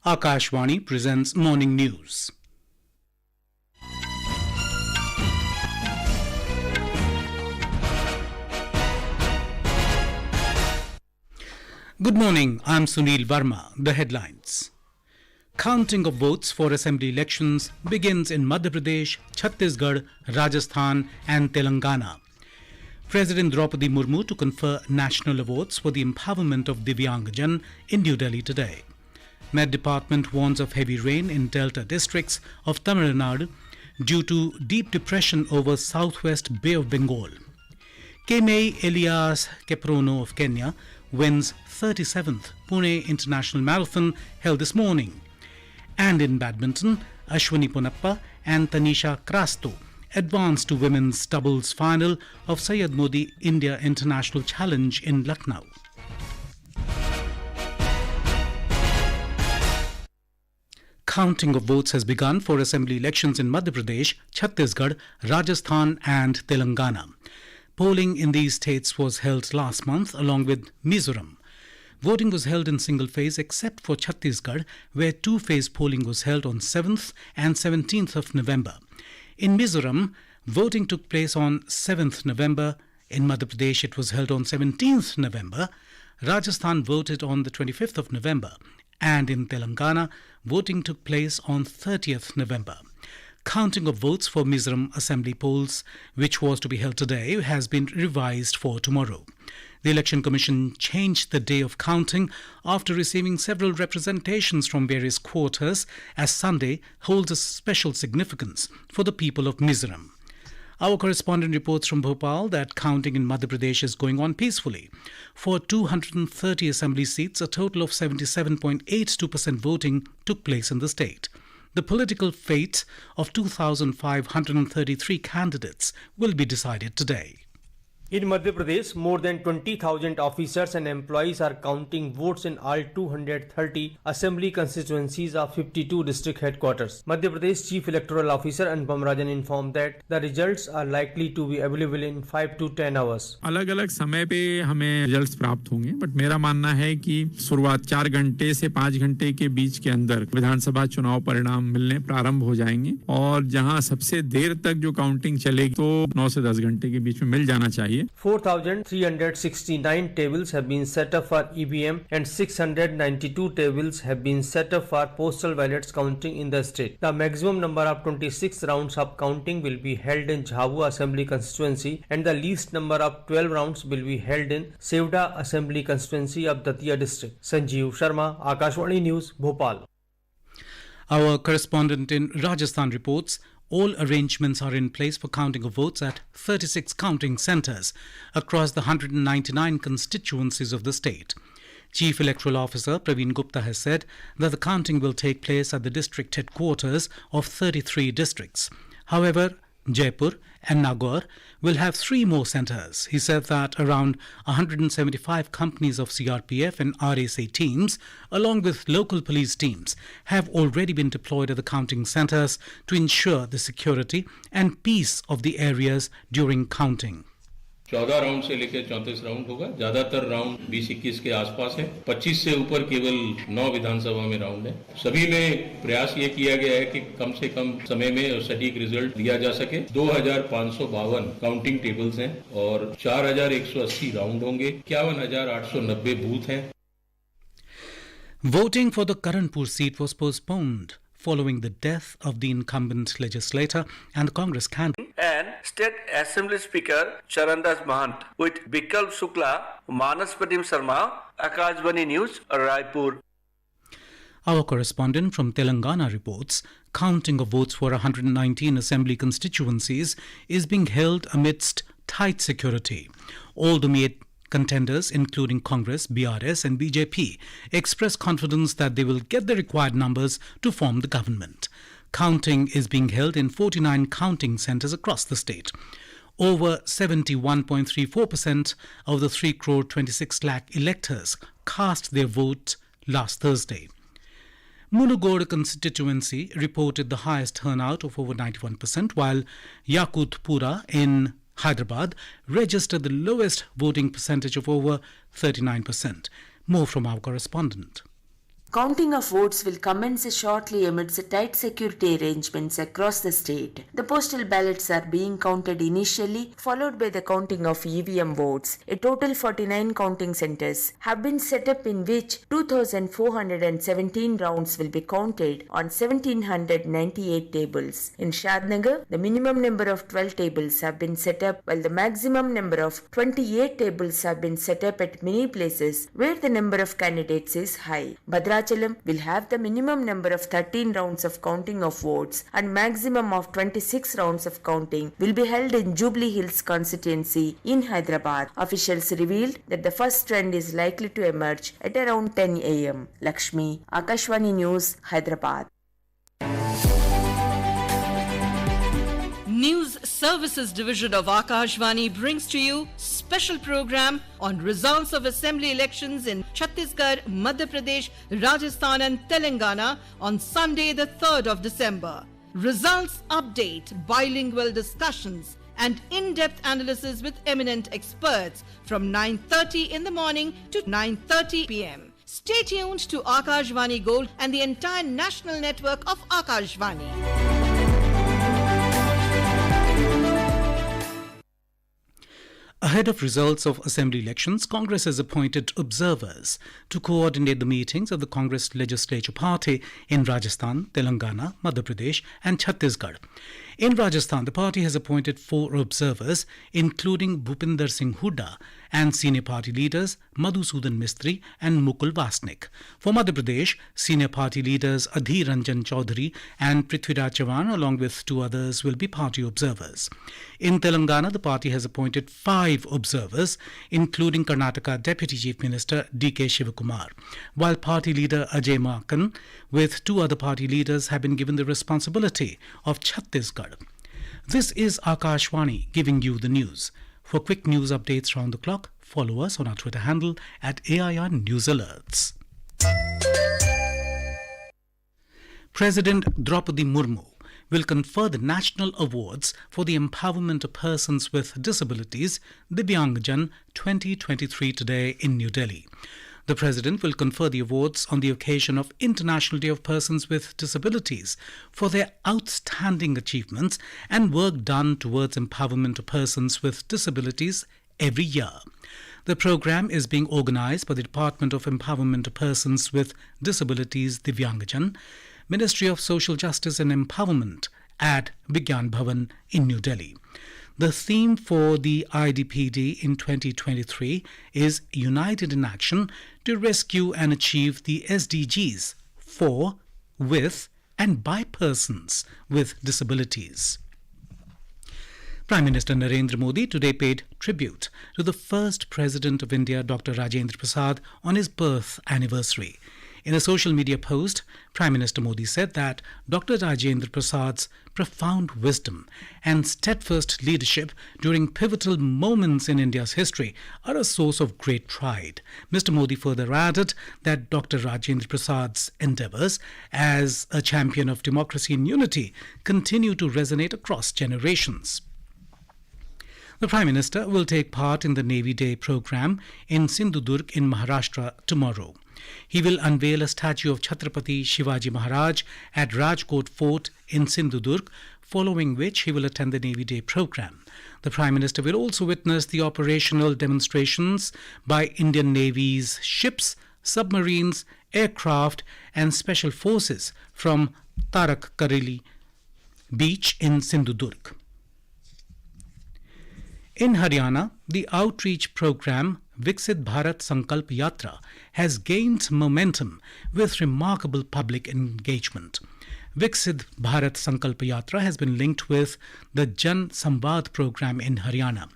Akashvani presents Morning News. Good morning, I'm Sunil Verma. The headlines. Counting of votes for assembly elections begins in Madhya Pradesh, Chhattisgarh, Rajasthan and Telangana. President Droupadi Murmu to confer national awards for the empowerment of Divyangjan in New Delhi today. Met Department warns of heavy rain in delta districts of Tamil Nadu due to deep depression over Southwest Bay of Bengal. Kemei, Elias, Caprono of Kenya wins 37th Pune International Marathon held this morning. And in badminton, Ashwini Ponnappa and Tanisha Crasto advanced to women's doubles final of Syed Modi India International Challenge in Lucknow. Counting of votes has begun for assembly elections in Madhya Pradesh, Chhattisgarh, Rajasthan and Telangana. Polling in these states was held last month along with Mizoram. Voting was held in single phase except for Chhattisgarh, where two-phase polling was held on 7th and 17th of November. In Mizoram, voting took place on 7th November. In Madhya Pradesh, it was held on 17th November. Rajasthan voted on the 25th of November. And in Telangana, voting took place on 30th November. Counting of votes for Mizoram Assembly polls, which was to be held today, has been revised for tomorrow. The Election Commission changed the day of counting after receiving several representations from various quarters, as Sunday holds a special significance for the people of Mizoram. Our correspondent reports from Bhopal that counting in Madhya Pradesh is going on peacefully. For 230 assembly seats, a total of 77.82% voting took place in the state. The political fate of 2,533 candidates will be decided today. In Madhya Pradesh, more than 20,000 officers and employees are counting votes in all 230 assembly constituencies of 52 district headquarters. Madhya Pradesh Chief Electoral Officer Anupam Rajan informed that the results are likely to be available in 5 to 10 hours. अलग-अलग समय पे हमें results प्राप्त होंगे, but मेरा मानना है कि शुरुआत 4 घंटे से 5 घंटे के बीच के अंदर विधानसभा चुनाव परिणाम मिलने प्रारंभ हो जाएंगे और जहां सबसे देर तक जो काउंटिंग चलेगी तो 9 से 10 घंटे के बीच में मिल जाना चाहिए. 4,369 tables have been set up for EVM and 692 tables have been set up for postal ballots counting in the state. The maximum number of 26 rounds of counting will be held in Jhabua Assembly constituency and the least number of 12 rounds will be held in Sevda Assembly constituency of Datia district. Sanjeev Sharma, Akashvani News, Bhopal. Our correspondent in Rajasthan reports all arrangements are in place for counting of votes at 36 counting centres across the 199 constituencies of the state. Chief Electoral Officer Praveen Gupta has said that the counting will take place at the district headquarters of 33 districts. However, Jaipur and Nagaur will have 3 more centres. He said that around 175 companies of CRPF and RSA teams, along with local police teams, have already been deployed at the counting centres to ensure the security and peace of the areas during counting. 14 round से लेकर 34 round होगा. ज्यादातर round 20-21 के आसपास है. 25 से ऊपर केवल 9 विधानसभा में राउंड है. सभी में प्रयास ये किया गया है कि कम से कम समय में और सटीक रिजल्ट दिया जा सके. 2,552 काउंटिंग टेबल्स हैं और 4,180 राउंड होंगे. 51,890 बूथ हैं. Voting for the Karanpur seat was postponed following the death of the incumbent legislator and Congress candidate. And State Assembly Speaker Charandas Mahant with Bikalp Shukla, Manas Pratim Sharma, Akashvani News, Raipur. Our correspondent from Telangana reports counting of votes for 119 assembly constituencies is being held amidst tight security. All the main contenders, including Congress, BRS and BJP, express confidence that they will get the required numbers to form the government. Counting is being held in 49 counting centres across the state. Over 71.34% of the 3 crore 26 lakh electors cast their vote last Thursday. Munugod constituency reported the highest turnout of over 91%, while Yakutpura in Hyderabad registered the lowest voting percentage of over 39%. More from our correspondent. Counting of votes will commence shortly amidst tight security arrangements across the state. The postal ballots are being counted initially, followed by the counting of EVM votes. A total 49 counting centers have been set up in which 2,417 rounds will be counted on 1,798 tables. In Shadnagar, the minimum number of 12 tables have been set up while the maximum number of 28 tables have been set up at many places where the number of candidates is high. Bhadrachalam will have the minimum number of 13 rounds of counting of votes and maximum of 26 rounds of counting will be held in Jubilee Hills constituency in Hyderabad. Officials revealed that the first trend is likely to emerge at around 10 am. Lakshmi, Akashvani News, Hyderabad. News Services Division of Akashvani brings to you special program on results of assembly elections in Chhattisgarh, Madhya Pradesh, Rajasthan and Telangana on Sunday the 3rd of December. Results update, bilingual discussions and in-depth analysis with eminent experts from 9:30 in the morning to 9:30 p.m. Stay tuned to Akashvani Gold and the entire national network of Akashvani. Ahead of results of assembly elections, Congress has appointed observers to coordinate the meetings of the Congress Legislature Party in Rajasthan, Telangana, Madhya Pradesh and Chhattisgarh. In Rajasthan, the party has appointed 4 observers, including Bhupinder Singh Hooda and senior party leaders Madhusudan Mistry and Mukul Vasnik. For Madhya Pradesh, senior party leaders Adhir Ranjan Chaudhary and Prithviraj Chavan, along with 2 others, will be party observers. In Telangana, the party has appointed 5 observers, including Karnataka Deputy Chief Minister D.K. Shivakumar, while party leader Ajay Makan, with 2 other party leaders, have been given the responsibility of Chhattisgarh. This is Akashvani giving you the news. For quick news updates round the clock, follow us on our Twitter handle at AIR News Alerts. President Droupadi Murmu will confer the national awards for the empowerment of persons with disabilities, Divyangjan 2023 today in New Delhi. The President will confer the awards on the occasion of International Day of Persons with Disabilities for their outstanding achievements and work done towards empowerment of persons with disabilities every year. The program is being organized by the Department of Empowerment of Persons with Disabilities, Divyangjan, Ministry of Social Justice and Empowerment at Vigyan Bhavan in New Delhi. The theme for the IDPD in 2023 is United in Action to Rescue and Achieve the SDGs for, with and by persons with disabilities. Prime Minister Narendra Modi today paid tribute to the first President of India, Dr. Rajendra Prasad, on his birth anniversary. In a social media post, Prime Minister Modi said that Dr. Rajendra Prasad's profound wisdom and steadfast leadership during pivotal moments in India's history are a source of great pride. Mr. Modi further added that Dr. Rajendra Prasad's endeavours as a champion of democracy and unity continue to resonate across generations. The Prime Minister will take part in the Navy Day programme in Sindhudurg in Maharashtra tomorrow. He will unveil a statue of Chhatrapati Shivaji Maharaj at Rajkot Fort in Sindhudurg, following which he will attend the Navy Day programme. The Prime Minister will also witness the operational demonstrations by Indian Navy's ships, submarines, aircraft and special forces from Tarak Kareli beach in Sindhudurg. In Haryana, the outreach program Viksit Bharat Sankalp Yatra has gained momentum with remarkable public engagement. Viksit Bharat Sankalp Yatra has been linked with the Jan Samvad program in Haryana.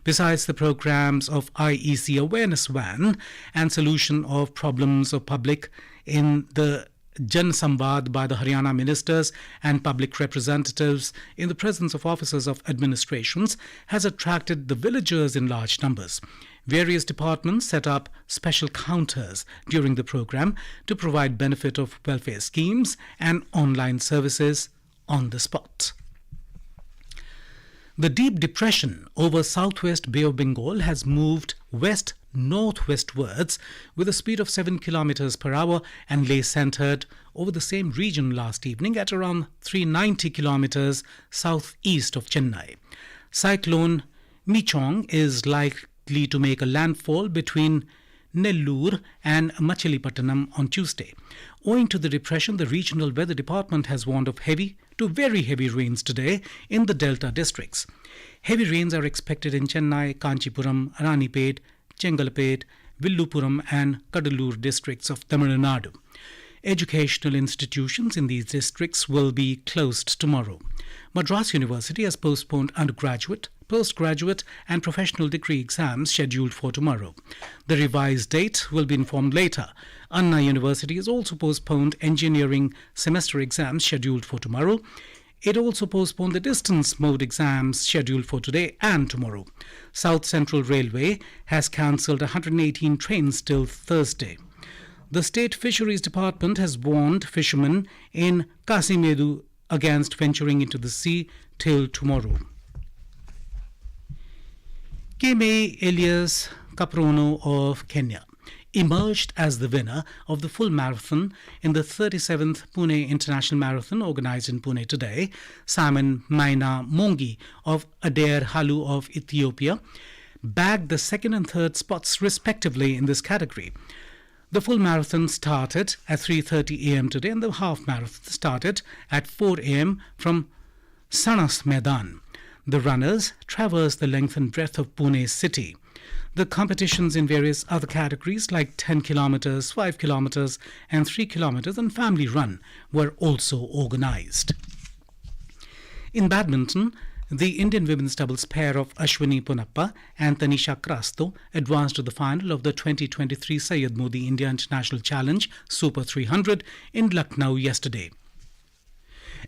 Besides the programs of IEC Awareness Van and Solution of Problems of Public in the Jan Samvad by the Haryana ministers and public representatives in the presence of officers of administrations has attracted the villagers in large numbers. Various departments set up special counters during the program to provide benefit of welfare schemes and online services on the spot. The deep depression over Southwest Bay of Bengal has moved west northwestwards with a speed of 7 kilometers per hour and lay centered over the same region last evening at around 390 kilometers southeast of Chennai. Cyclone Michong is likely to make a landfall between Nellore and Machilipattanam on Tuesday. Owing to the depression, the regional weather department has warned of heavy to very heavy rains today in the Delta districts. Heavy rains are expected in Chennai, Kanchipuram, Ranipet, Chengalpet, Villupuram and Kadalur districts of Tamil Nadu. Educational institutions in these districts will be closed tomorrow. Madras University has postponed undergraduate, postgraduate and professional degree exams scheduled for tomorrow. The revised date will be informed later. Anna University has also postponed engineering semester exams scheduled for tomorrow. It also postponed the distance mode exams scheduled for today and tomorrow. South Central Railway has cancelled 118 trains till Thursday. The State Fisheries Department has warned fishermen in Kasimedu against venturing into the sea till tomorrow. Kemei Elias Caprono of Kenya emerged as the winner of the full marathon in the 37th Pune International Marathon organized in Pune today. Simon Maina Mongi of Adair Halu of Ethiopia bagged the second and third spots respectively in this category. The full marathon started at 3:30 a.m. today and the half marathon started at 4 a.m. from Sanas Maidan. The runners traversed the length and breadth of Pune city. The competitions in various other categories like 10 kilometers, 5 kilometers and 3 kilometers and family run were also organized. In badminton, the Indian women's doubles pair of Ashwini Ponnappa and Tanisha Crasto advanced to the final of the 2023 Syed Modi India International Challenge Super 300 in Lucknow yesterday.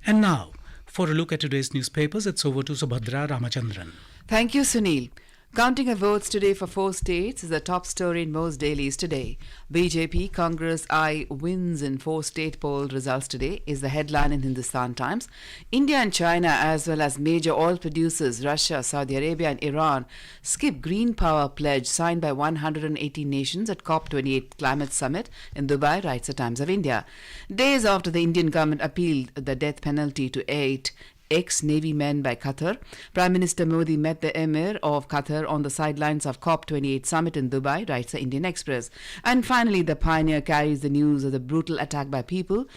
And now, for a look at today's newspapers, it's over to Subhadra Ramachandran. Thank you, Sunil. Counting of votes today for 4 states is the top story in most dailies today. BJP Congress I wins in 4 state poll results today is the headline in Hindustan Times. India and China, as well as major oil producers Russia, Saudi Arabia and Iran, skip green power pledge signed by 180 nations at COP28 climate summit in Dubai, writes the Times of India. Days after the Indian government appealed the death penalty to 8 ex-Navy men by Qatar, Prime Minister Modi met the Emir of Qatar on the sidelines of COP28 summit in Dubai, writes the Indian Express. And finally, the Pioneer carries the news of the brutal attack by people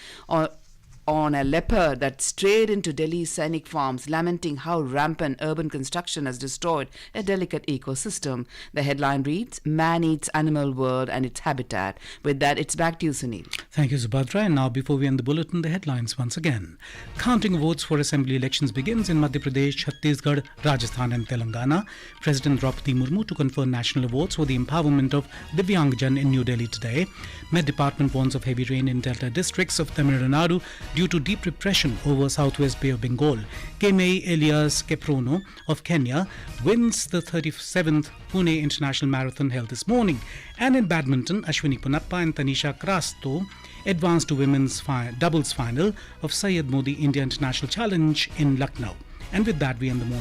on a leopard that strayed into Delhi's scenic farms, lamenting how rampant urban construction has destroyed a delicate ecosystem. The headline reads, Man Eats Animal World and Its Habitat. With that, it's back to you, Sunil. Thank you, Subhadra. And now, before we end the bulletin, the headlines once again. Counting of votes for assembly elections begins in Madhya Pradesh, Chhattisgarh, Rajasthan and Telangana. President Droupadi Murmu to confer national awards for the empowerment of Divyangjan in New Delhi today. Met Department warns of heavy rain in Delta districts of Tamil Nadu due to deep repression over Southwest Bay of Bengal. Kemei Elias Caprono of Kenya wins the 37th Pune International Marathon held this morning. And in badminton, Ashwini Ponnappa and Tanisha Crasto advanced to women's doubles final of Syed Modi India International Challenge in Lucknow. And with that, we end the morning.